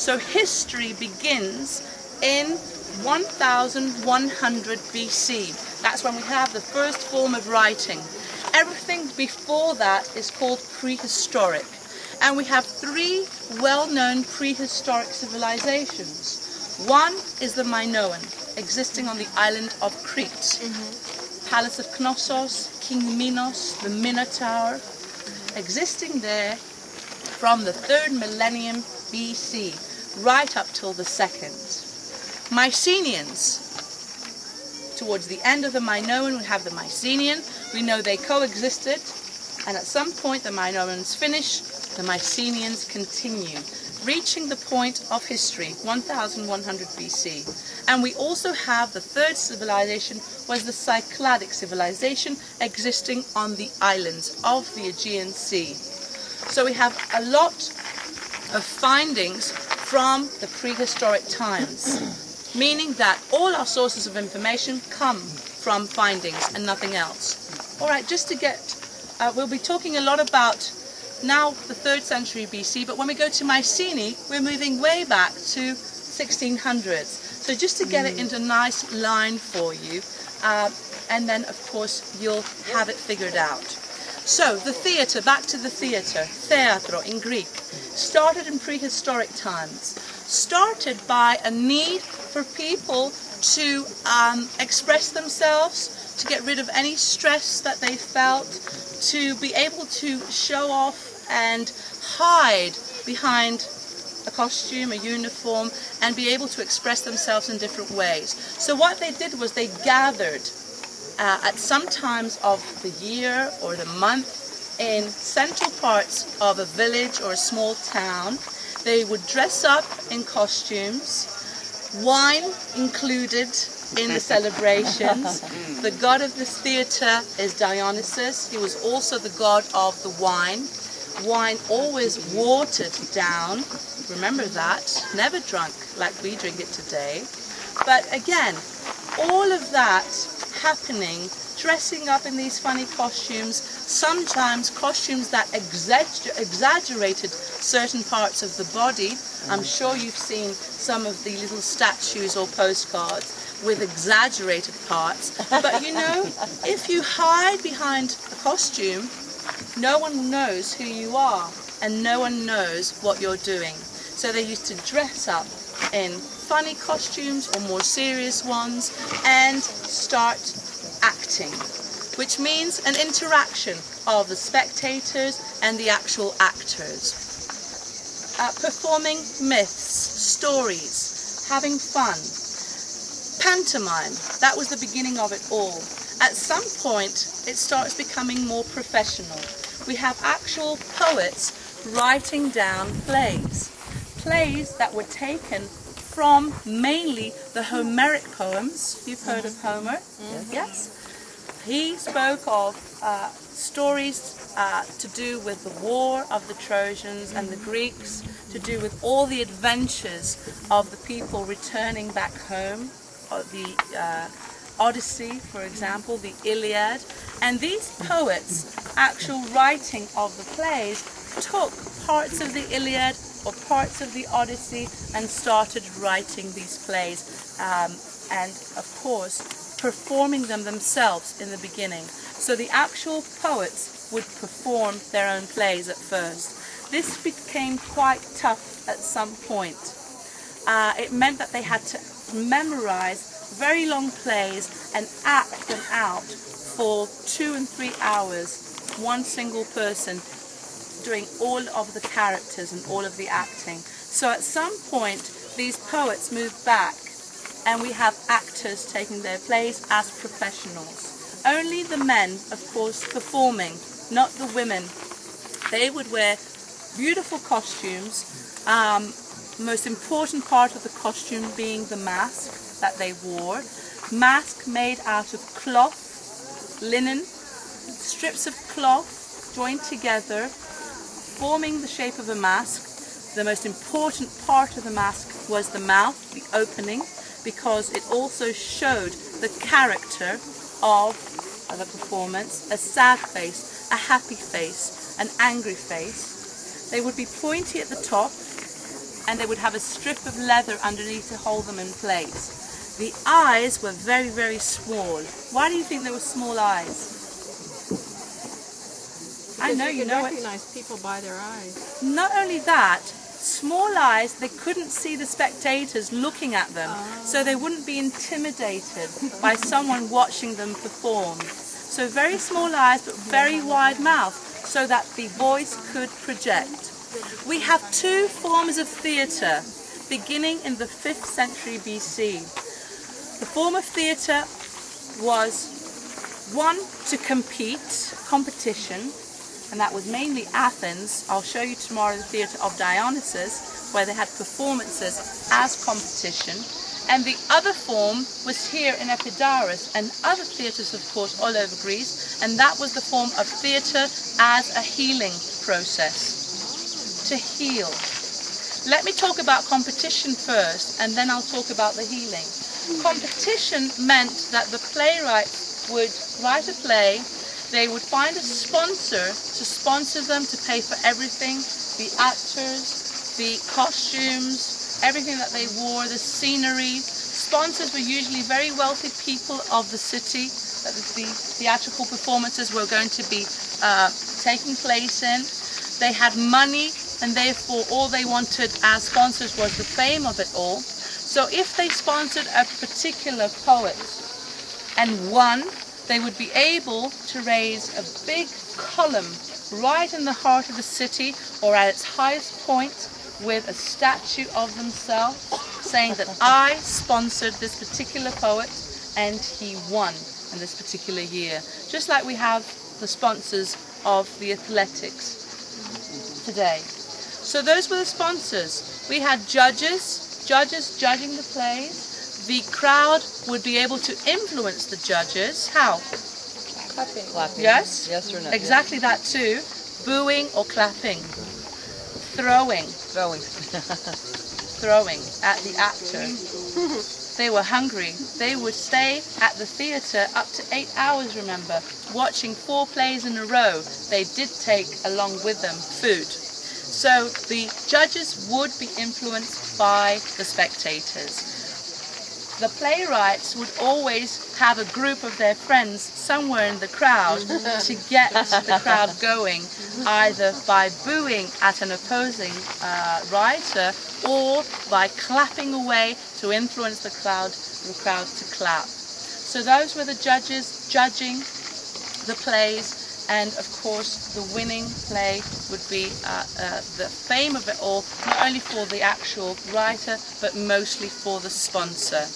So history begins in 1100 BC. That's when we have the first form of writing. Everything before that is called prehistoric. And we have three well-known prehistoric civilizations. One is the Minoan, existing on the island of Crete. Palace of Knossos, King Minos, the Minotaur, existing there from the 3rd millennium BC, right up till the 2nd. Mycenaeans. Towards the end of the Minoan, we have the Mycenaean. We know they coexisted, and at some point the Minoans finish, the Mycenaeans continue, reaching the point of history, 1100 BC. And we also have the 3rd civilization, was the Cycladic civilization, existing on the islands of the Aegean Sea. So we have a lot of findings from the prehistoric times, meaning that all our sources of information come from findings and nothing else. All right, just to get, we'll be talking a lot about now the 3rd century BC, but when we go to Mycenae, we're moving way back to 1600s. So just to get it into a nice line for you, and then of course you'll have it figured out. So the theatre, back to the theatre, theatro in Greek, started in prehistoric times, started by a need for people to express themselves, to get rid of any stress that they felt, to be able to show off and hide behind a costume, a uniform, and be able to express themselves in different ways. So what they did was they gathered at some times of the year or the month in central parts of a village or a small town. They would dress up in costumes, wine included in the celebrations. The god of this theatre is Dionysus. He was also the god of the wine. Wine always watered down, remember that, never drunk like we drink it today. But again, all of that happening, dressing up in these funny costumes, sometimes costumes that exaggerated certain parts of the body. I'm sure you've seen some of the little statues or postcards with exaggerated parts. But you know, if you hide behind a costume, no one knows who you are and no one knows what you're doing. So they used to dress up in funny costumes or more serious ones and start acting, which means an interaction of the spectators and the actual actors. Performing myths, stories, having fun. Pantomime, that was the beginning of it all. At some point, it starts becoming more professional. We have actual poets writing down plays. Plays that were taken from mainly the Homeric poems. You've heard of Homer? Yes. He spoke of stories to do with the war of the Trojans and the Greeks, to do with all the adventures of the people returning back home, the Odyssey, for example, the Iliad. And these poets, actual writing of the plays, took parts of the Iliad or parts of the Odyssey and started writing these plays, and of course performing them themselves in the beginning. So the actual poets would perform their own plays at first. This became quite tough at some point. It meant that they had to memorize very long plays and act them out for 2 and 3 hours, one single person doing all of the characters and all of the acting. So at some point these poets moved back and we have actors taking their plays as professionals. Only the men, of course, performing, not the women. They would wear beautiful costumes, most important part of the costume being the mask that they wore. Mask made out of cloth, linen, strips of cloth joined together, forming the shape of a mask. The most important part of the mask was the mouth, the opening, because it also showed the character of the performance, a sad face, a happy face, an angry face. They would be pointy at the top, and they would have a strip of leather underneath to hold them in place. The eyes were very, very small. Why do you think there were small eyes? I know you know it. Recognize people by their eyes. Not only that, small eyes, they couldn't see the spectators looking at them, so they wouldn't be intimidated by someone watching them perform. So very small eyes, but very wide mouth, so that the voice could project. We have two forms of theatre, beginning in the 5th century BC. The form of theatre was one to competition, and that was mainly Athens. I'll show you tomorrow the theatre of Dionysus, where they had performances as competition. And the other form was here in Epidaurus, and other theatres, of course, all over Greece, and that was the form of theatre as a healing process, to heal. Let me talk about competition first, and then I'll talk about the healing. Competition meant that the playwright would write a play. They would find a sponsor to sponsor them, to pay for everything, the actors, the costumes, everything that they wore, the scenery. Sponsors were usually very wealthy people of the city that the theatrical performances were going to be taking place in. They had money, and therefore all they wanted as sponsors was the fame of it all. So if they sponsored a particular poet and won, they would be able to raise a big column right in the heart of the city, or at its highest point, with a statue of themselves, saying that I sponsored this particular poet and he won in this particular year. Just like we have the sponsors of the athletics today. So those were the sponsors. We had judges judging the plays. The crowd would be able to influence the judges. How? Clapping. Clapping. Yes? Yes or no? Exactly that too. Booing or clapping. Throwing. Throwing at the actor. They were hungry. They would stay at the theatre up to 8 hours, remember, watching 4 plays in a row. They did take along with them food. So the judges would be influenced by the spectators. The playwrights would always have a group of their friends somewhere in the crowd to get the crowd going, either by booing at an opposing writer or by clapping away to influence the crowd to clap. So those were the judges judging the plays, and of course the winning play would be the fame of it all, not only for the actual writer but mostly for the sponsor.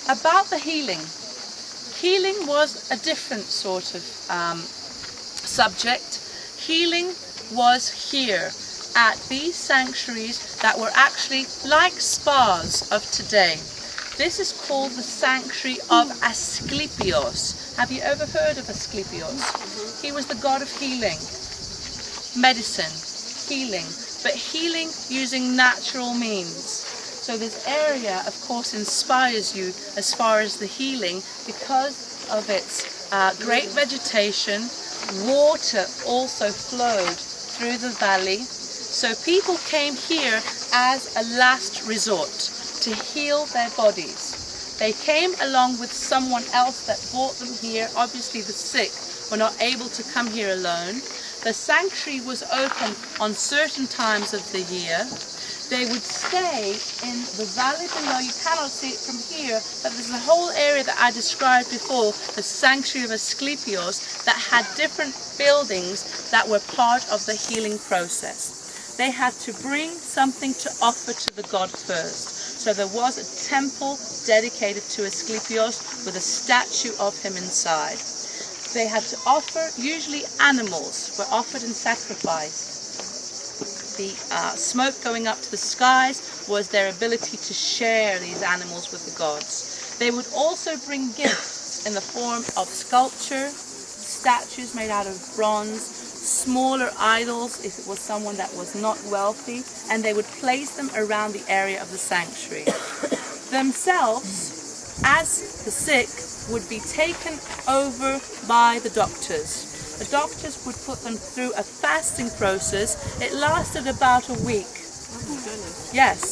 About the healing. Healing was a different sort of subject. Healing was here at these sanctuaries that were actually like spas of today. This is called the sanctuary of Asclepios. Have you ever heard of Asclepios? He was the god of healing, medicine, healing, but healing using natural means. So this area, of course, inspires you as far as the healing because of its great vegetation. Water also flowed through the valley. So people came here as a last resort to heal their bodies. They came along with someone else that brought them here. Obviously the sick were not able to come here alone. The sanctuary was open on certain times of the year. They would stay in the valley below. You cannot see it from here, but there's a whole area that I described before, the sanctuary of Asclepios, that had different buildings that were part of the healing process. They had to bring something to offer to the god first. So there was a temple dedicated to Asclepios with a statue of him inside. They had to offer, usually animals were offered in sacrifice. The smoke going up to the skies was their ability to share these animals with the gods. They would also bring gifts in the form of sculpture, statues made out of bronze, smaller idols if it was someone that was not wealthy, and they would place them around the area of the sanctuary. Themselves, as the sick, would be taken over by the doctors. The doctors would put them through a fasting process. It lasted about a week. Oh my goodness. Yes.